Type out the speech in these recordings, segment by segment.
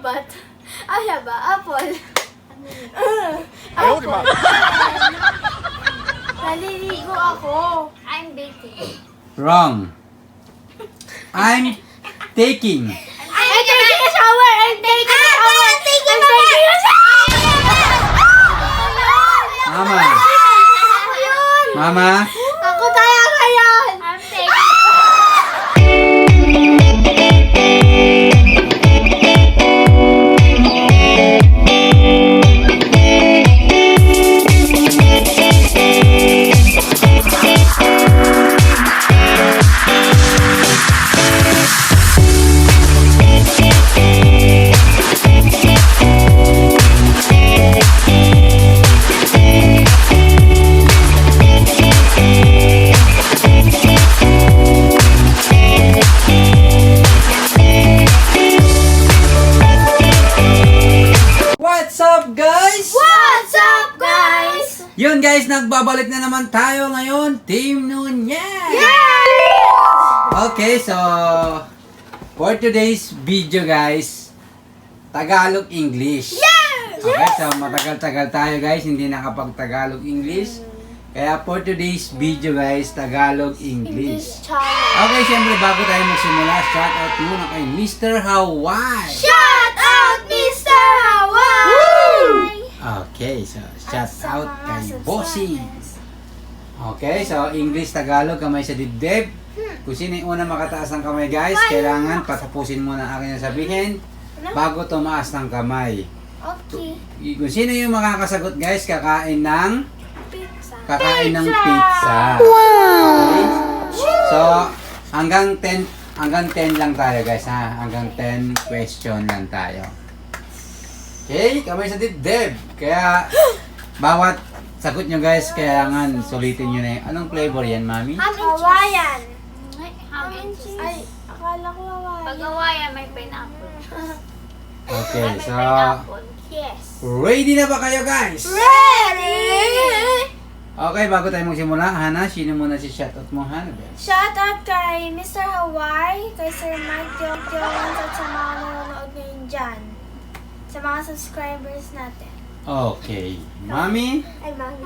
bat. Ano ba? Apple. Ayaw, di ba? Naliligo ako. I'm baking. Wrong. I'm taking. I'm taking a shower! I'm taking a shower! I'm taking a shower! Mama. Mama. Ako tayo ngayon! I'm taking... What's up, guys? What's up, guys? Yun, guys, nagbabalik na naman tayo ngayon. Team Nunez! Okay, so for today's video, guys, Tagalog English. Okay, so matagal-tagal tayo, guys, hindi nakapag-Tagalog English. Kaya for today's video, guys, Tagalog English. channel. Okay, syempre bago tayo magsimula, shout out muna kay Mr. Hawaii. Shout out, Mr. Hawaii! Okay, so shout At sa out mga kay subscribers. Bossing. Okay, so English, Tagalog, kamay sa dibdib. Kung sino yung unang makataas ng kamay, guys, kailangan patapusin muna ang aking sabihin bago tumaas ng kamay. Okay. Kung sino yung makakasagot, guys, kakain ng Pizza. pizza. Okay? So, hanggang 10 lang tayo, guys, ha? Hanggang 10 question lang tayo. Okay, kamay sa dibdib. Kaya, bawat sagot nyo, guys, kailangan sulitin nyo na yung... Anong flavor yan, Mami? Hawaiian. Ham and cheese. Ay, akala ko Hawaiian. Pag Hawaiian, may pineapple. Okay, May so... pineapple. Yes. Ready na ba kayo, guys? Ready? Okay, bago tayo magsimula, Hana, sino muna si shoutout mo, Hana? Shout out kay Mr. Hawaii, kay Sir Mike Jones at sa mga nanonood ngayon dyan. Sa mga subscribers natin. Okay. Mami? Ay, Mami.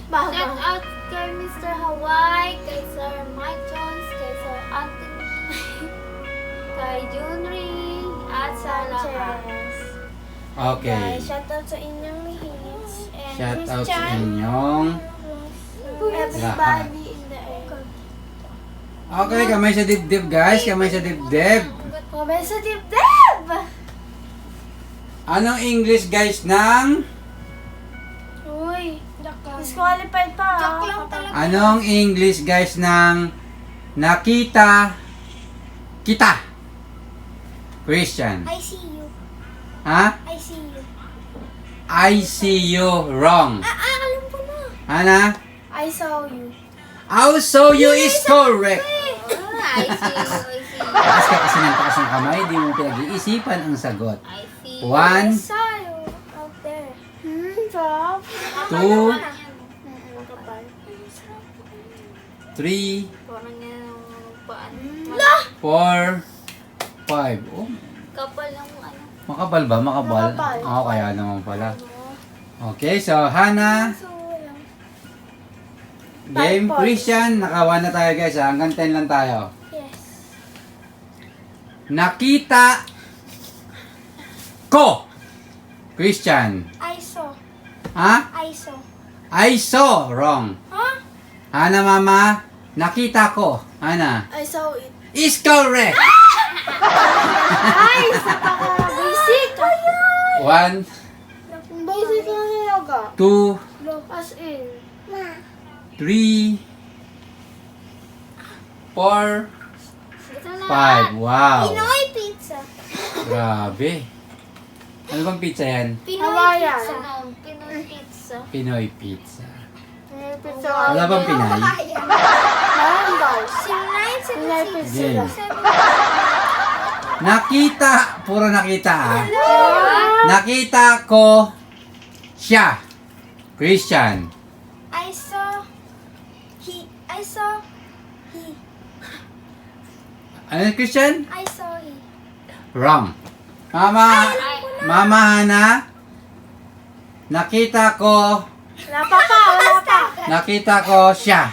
Mami. Shout out kay Mr. Hawaii, kay Sir Mike Jones, kay Sir Anthony, kay Junri, at sa lahat. Sanchez. Okay. Guys, shout out sa inyong lihits. And Shout out sa Christian. inyong... Everybody in the air. Okay, kamay sa dibdib, guys. Kamay sa dibdib. Comment sa dibdib! Anong English, guys, ng... Uy, disqualified pa. Joke lang talaga. Anong English, guys, ng... Nakita... Kita. Christian. I see you. Ha? I see you. I see you wrong. Alam ko na. Hana? I saw you. I saw you is correct. I see you, I see you. Takas ka kasi ng takas ng kamay, di mo pinag-iisipan ang sagot. I see you. 1, I saw you out there. Stop. 2, Kapal. 3, Parang yan ang paan. 4, 5. Oh, Kapal ng ano. makapal ba? Makapal? Makapal. Oo, kaya naman pala. Okay, so Hana, So, lang. game 5 points. Christian, nakawa na tayo, guys. Ha? Hanggang 10 lang tayo. Yes. Nakita ko Christian. I saw. Ha? I saw. I saw. Wrong. Huh? Hana, mama, nakita ko. Hana. I saw it. Is correct. Guys, napaka-basic. 1, Basic na talaga. 2, Look as in. 3, 4, Ito na. 5. Wow. Pinoy pizza. Grabe. Ano bang pizza yan? Pinoy Hawaiian. Pizza. Ano? Pinoy pizza. Pinoy pizza. Pinoy pizza. Wala bang Pinay? Meron guys. Pinoy pizza. Game. Nakita. Puro nakita, ah. Nakita ko siya. Christian. I saw he. Ano, Christian? I saw he. Wrong. Mama, I Mama Hana, nakita ko Wala pa. Nakita ko siya.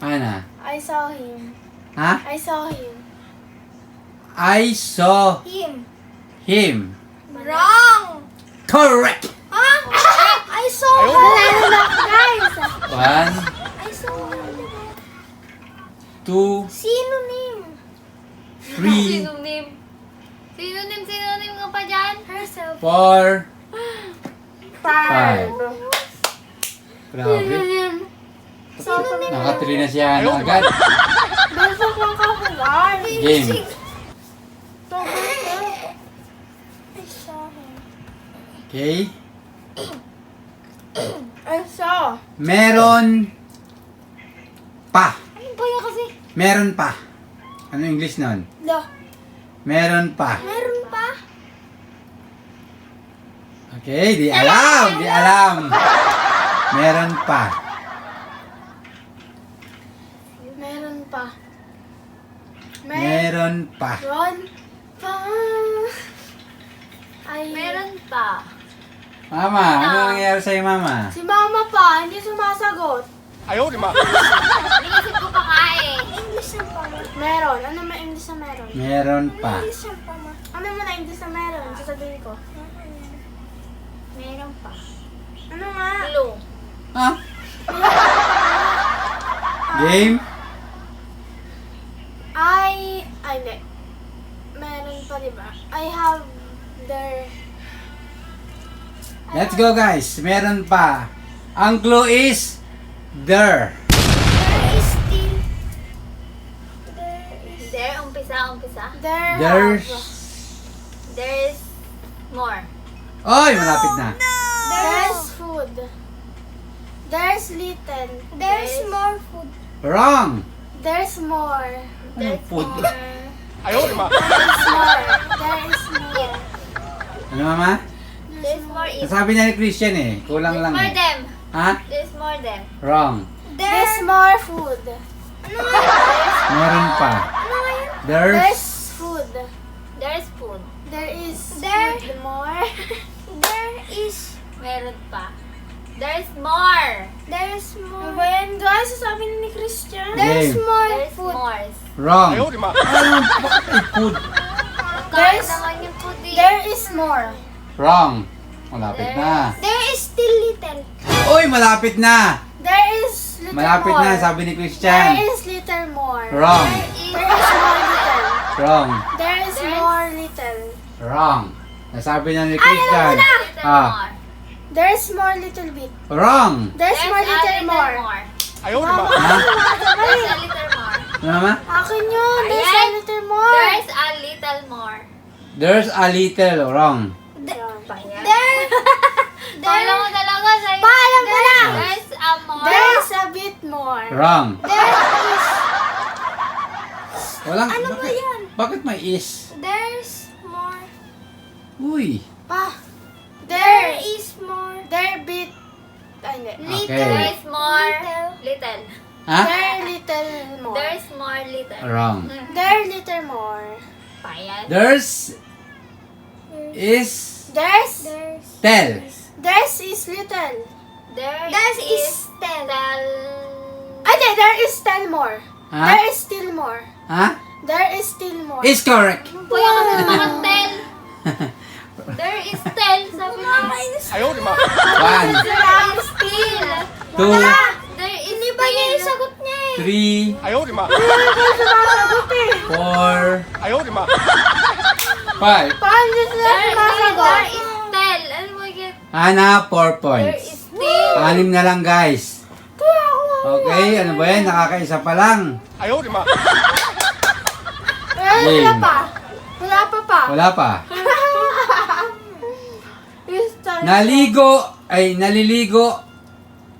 Ana. I saw him. Ha? I saw him. I saw Him. him. Wrong! Correct. Huh? I saw her. Guys! 1, I saw her. 2, Synonym. 3, Synonym. Synonym nga pa dyan. Herself. 4, 5. grabe. Synonym. Nakatry na siya na agad. Basta kang kahulan. Game. So, basta. I saw him. Okay. I saw. Meron pa. Ano ba yan kasi? Meron pa. Ano English nun? No. Meron pa. Meron pa? Okay, di alam. Di alam. Meron pa. Meron pa. Meron pa. Meron pa. Ay, Meron pa. Mama, ano nangyayari sa'yo, Mama? Si mama pa, hindi sumasagot. 哎呦我的妈！ Iniisip ko pa nga eh. English ang pama. Meron. Ano may English na meron? Meron pa. English ang pama. Ano mo na English na meron? Sasabihin ko. Meron pa. Ano nga? Blue. Ha? Game? Ay, hindi. Meron pa, diba? I have there. Let's go, guys. Meron pa. Ang clue is there. There is still. There is. There, umpisa. There There's... have. There's more. Oy, malapit na. There's food. There's little. There's more food. Wrong. There's more. Anong food? 哎呦我的妈！ There's more. There is more. Ano, Mama? There's more is. Sabi niya ni Christian eh. Kulang There's lang more eh. them. Ha? There's more them. Wrong. There's more food. Ano nga? Meron pa. Ano nga yun? There's... There's food. There's food. There is food more. There is. Meron pa. There's more. There's more. Ano ba yan, guys? Sabi ni Christian. There's more There's food. more. 哎 Wrong. 呦我的妈！ Ano? Bakit may food? Kahit There's- naman yung food eh. There is more. Wrong. Malapit na. There is still little. Uy, malapit na. There is little Malapit more. na, sabi ni There Christian. is little more. Wrong. There is more little. Wrong. There is There's- more little. Wrong. Nasabi na ni Ay, alam Christian. ko na! Little Ah. more. There's more little bit. Wrong. There's more a little more. 哎呦我的妈！ Ha? There's a little more. Ano, Mama? Akin yun. There's a Ayan. little more. There's a little more. There's a little. Wrong. Payan. There. Kala mo talaga sa'yo. Paalam ko na. There's a more. There's a bit more. Wrong. There is. Walang, Ano ba yan? Bakit may is? There's more. Uy. Pa. There is more. There bit. Ay, hindi. Okay. There's more. Little. Ha? There little more. There's more little. Wrong. There little more. Payan. There's is There's. tell. There's is little. There's is tell. Ay, hindi. There is still more. Ha? There is still more. Ha? There is still more. Is correct. Kuya ka sa mga tell. There is tell. Sabi niya. 哎呦我的妈！ 1, There is still. 2, There is Hindi ba niya yung sagot niya eh? 3, 哎呦我的妈！ Hindi ko sumasagot eh. 4, 哎呦我的妈！ 5. Paano siya There sumasagot? is tell. Ano mo yun? Ana, 4 There points. is still. 6 na lang, guys. Kaya ako. Okay, ano ba yan? Nakakaisa pa lang. 哎呦我的妈！ Wala Game. pa. Wala pa pa. Wala pa. Naliligo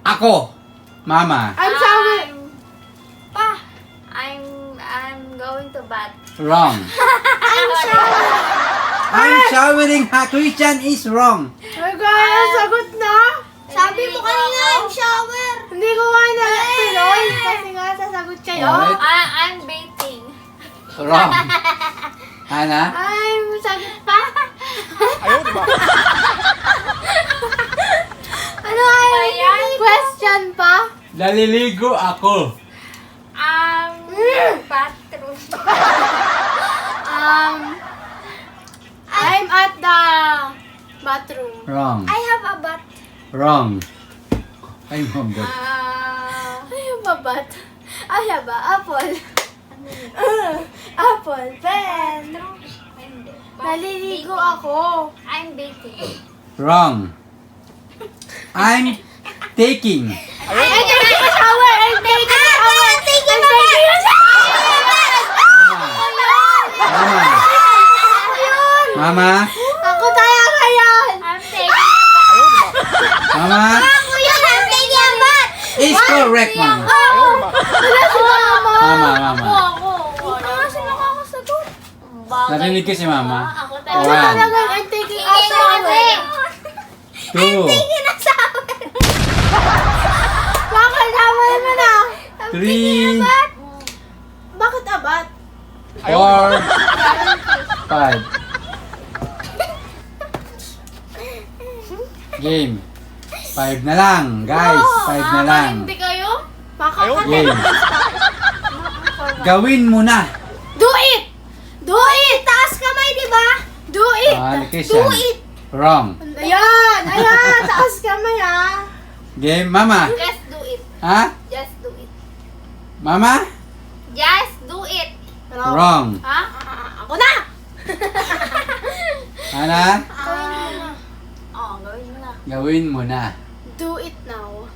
ako, Mama. I'm sorry. Pa. I'm going to bath. Wrong. I'm sorry. I'm showering ha. Christian is wrong. Regalo, sagot na. Sabi mo kanina, I'm shower. Hindi ko nga nag-piloy. Kasi nga sasagot kayo. Alright. I'm bathing. Wrong. Ana? I'm sagot pa. 哎呦我的妈！ Naliligo ako. Bathroom. I'm at the bathroom. Wrong. I have a bath. Wrong. Ay, mambot. I have a bat. I have a apple. Apple, pen. Naliligo ako. I'm bathing. Wrong. I'm taking. I'm taking a shower. I'm taking a shower. I'm taking a shower. Mama. Ako talaga yan. I'm taking a bath. Mama. Ako yun. I'm taking a bath. Is correct, Mama. Wala si mama. Mama. Ako. Wala si mama ako sagot. Narinig ko si Mama. Ako Ako One. talaga I'm taking a shower. 2, Bakit shower mo na? 3, Bakit abat? 4, 5. Game. 5 na lang, guys. 5 na lang. Hindi kayo? Game. Gawin mo na. Do it! Do it! Taas kamay, di ba? Do it! Christian. Do it! Wrong. Ayan! Ayan! Taas kamay, ha? Game, Mama. Just do it. Ha? Just do it. Mama? Just do it. Wrong. Ha? Ako na! Ana? Oh, gawin mo na. Gawin mo na. Do it now.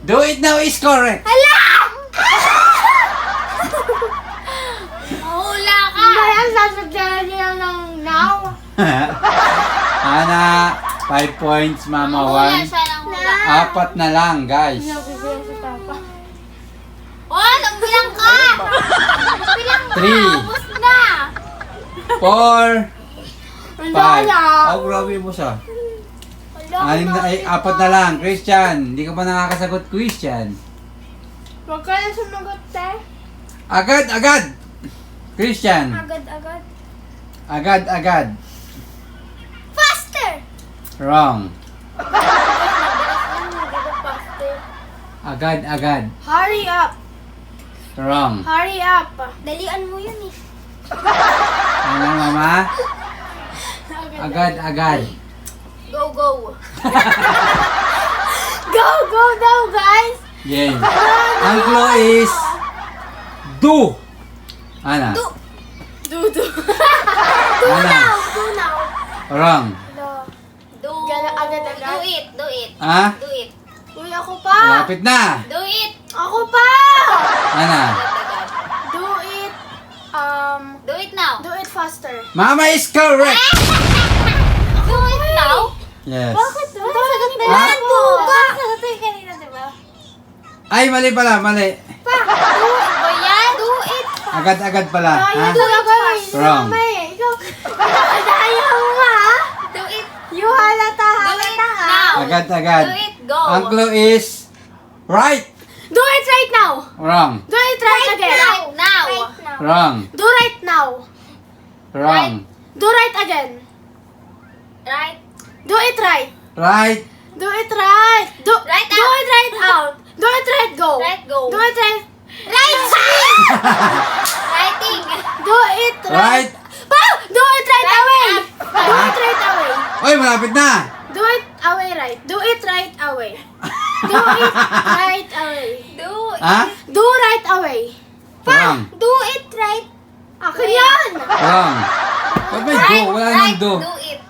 Do it now is correct. Mahula ka. Kaya sasadyalan niya ng now. Ana, 5 points, Mama Mahula 1. siya ng hula. 4 na lang, guys. Nabibilang sa tapa. Oh, nagbilang ka. Nagbilang ka. 3, Ubus na. 4, 5. Oh, grabe mo siya. 4 na lang. Christian, hindi ka pa nakakasagot, Christian. Huwag ka na sumagot, te. Agad. Christian, Agad-agad. agad. Faster! Wrong. Faster. Agad. Hurry up! Wrong. Hurry up! Dalian mo yun eh. Ano, Mama? Agad. Go, go. Go daw, guys! Game. Ang clue is do. Ana. Do. Ana. Do now. Wrong. Do. Agad-agad. Do it. Ah? Do it. Uy, ako pa! Malapit na. Do it. Ako pa! Ana. Agad. Do it, Do it now. do it faster. Mama is correct. Do it now. Yes. Bakit? Sagot na Ha? yan mo! Sagot na kanina, di ba? Ay, mali pala. Do it ba yan? Do it. Agad pala. Ha? Kaya talaga eh. Wrong. Mamay, ikaw. Ayaw mo nga, ha? Do it. You halata Do it ha? now. Agad. Do it. Go. Ang clue is right. Do it right now! Wrong. Do it right again! Right now. Wrong. Do right now! Wrong. Do right again! Right. Do it right! Right. Do it right! Do Right Do out. it right out! Do it right go! Right go. Do it right... Right. Writing. Do it right... Right. Pa! Do it right Right away! up. Do it right away! Oy, malapit na. Do it away right! Do it right away! Do it right away! Do it. Ha? Do right away! Wrong. Do it right! Akin yan! Wrong. Ba't may do? Wala namang Right. do. Do it.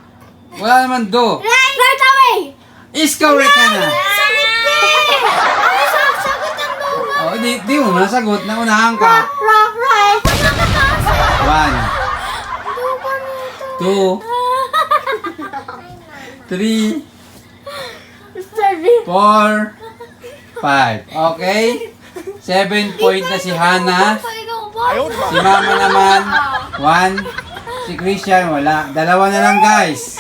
Wala naman do. Right away! Is correct ka na. Sagot eh! Ano sagot ng dulo? Oh, di mo nasagot. Naunahan ka. Right! 1, 2, 3, 4, 5. Okay? 7 point na si Hana. Si Mama naman, 1. Si Christian, wala. 2 na lang, guys.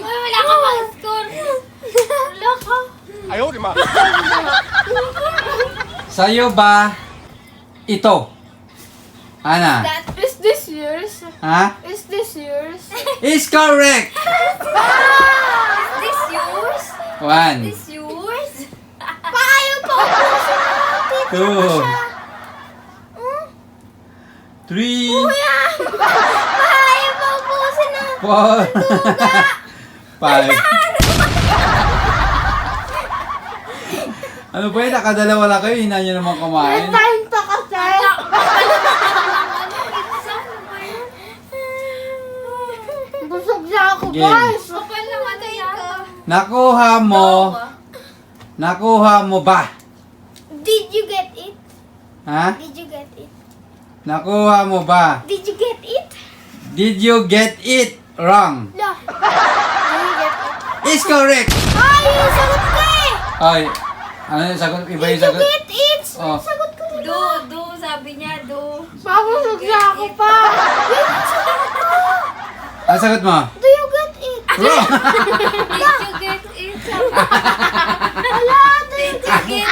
Wala ka pang score. Wala ka. 哎呦我的妈！ Sa'yo ba ito? Hana? Is this yours? Ha? Is this yours? Is correct! Is this yours? 1. Is yours? Paano 2, 3, Ay, paubusin na. 4, 5. Ano ba yun? Nakadalawa lang kayo. Hina nyo naman kumain. Time pa kasi. Busog na ako, Game. guys. Kapal na matay ka. Nakuha mo ba? Did you get it? Ha? Did you get it? Nakuha mo ba? Did you get it? Did you get it wrong? No. Did you get it? Is correct. Ay, sagot ko eh! Ay, ano yung sagot? Iba yung Did you sagot. get it? Oh. Sagot ko eh. Do, sabi niya, do. Mabusog na ako pa. Ano sagot mo? Do you get it? Wrong. Did you get it? Wala, do you get it?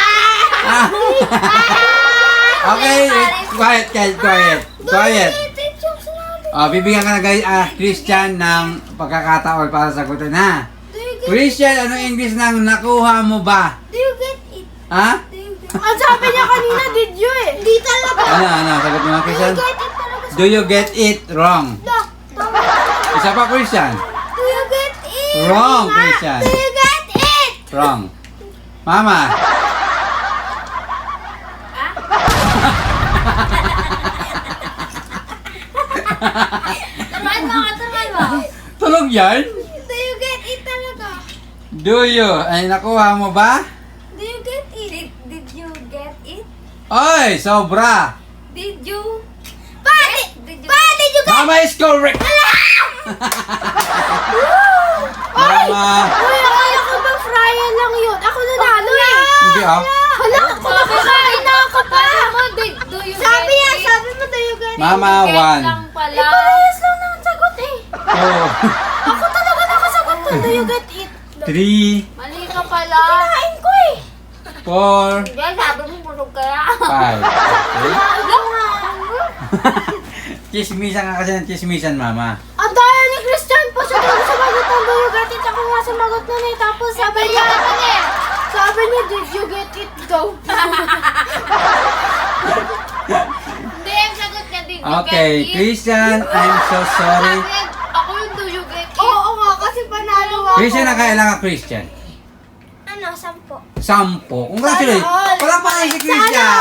Okay, quiet guys, quiet. Quiet. It yung sinabi. Bibigyan ka na guys, Christian ng pagkakataon para sagutin ha. Do you get Christian, ano English ng nakuha mo ba? Do you get it? Ha? Do you get it? Ang sabi niya kanina, did you eh? Hindi talaga. Ano, sagot mo Do you Christian? get it talaga? Do you get it wrong? No. Tama. Isa pa Christian. Do you get it? Wrong Christian. Do you get it? Wrong. Mama. Turuan mo. Tulog yan? Do you get it talaga? Do you? Ay, nakuha mo ba? Do you get it? Did you get it? Oy, sobra. Did you? Did you get Mama is correct. Mama. Uy, akala ko ba fryer lang yun? Ako nanalo eh. Hindi ah. Hala, kumakain na ako pa. Do you Sabi get niya, it? sabi mo, do you get it? Mama, Get 1. lang pala. Parehas lang naman sagot eh. 2, Ako talaga nakasagot ko. Do you get it? 3, Mali ka pala. Kinain ko eh. 4, Hindi, sabi mo busog kaya. 5. Okay. Ano nga? Chismisan ka kasi ng chismisan, Mama. Ang daya ni Christian po siya talaga sumagot ng do you get it. Ako nga sumagot nun eh. Tapos sabi niya, did you get it daw? Hindi, ang sagot niya, did you Okay, get it? Christian, I'm so sorry. Ako yung do you get it? Oo nga, kasi panalo ako. Christian, nakailan ka, Christian? Ano, 10. 10. Congratulations! Walang pa si Christian!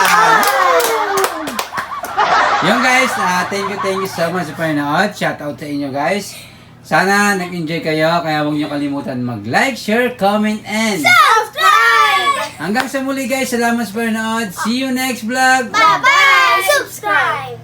Yung guys, thank you so much sa panonood. Shout out sa inyo guys. Sana nag-enjoy kayo, kaya huwag niyo kalimutan mag-like, share, comment, and Subscribe! hanggang sa muli guys, salamat sa panonood. See you next vlog! Bye-bye! Subscribe!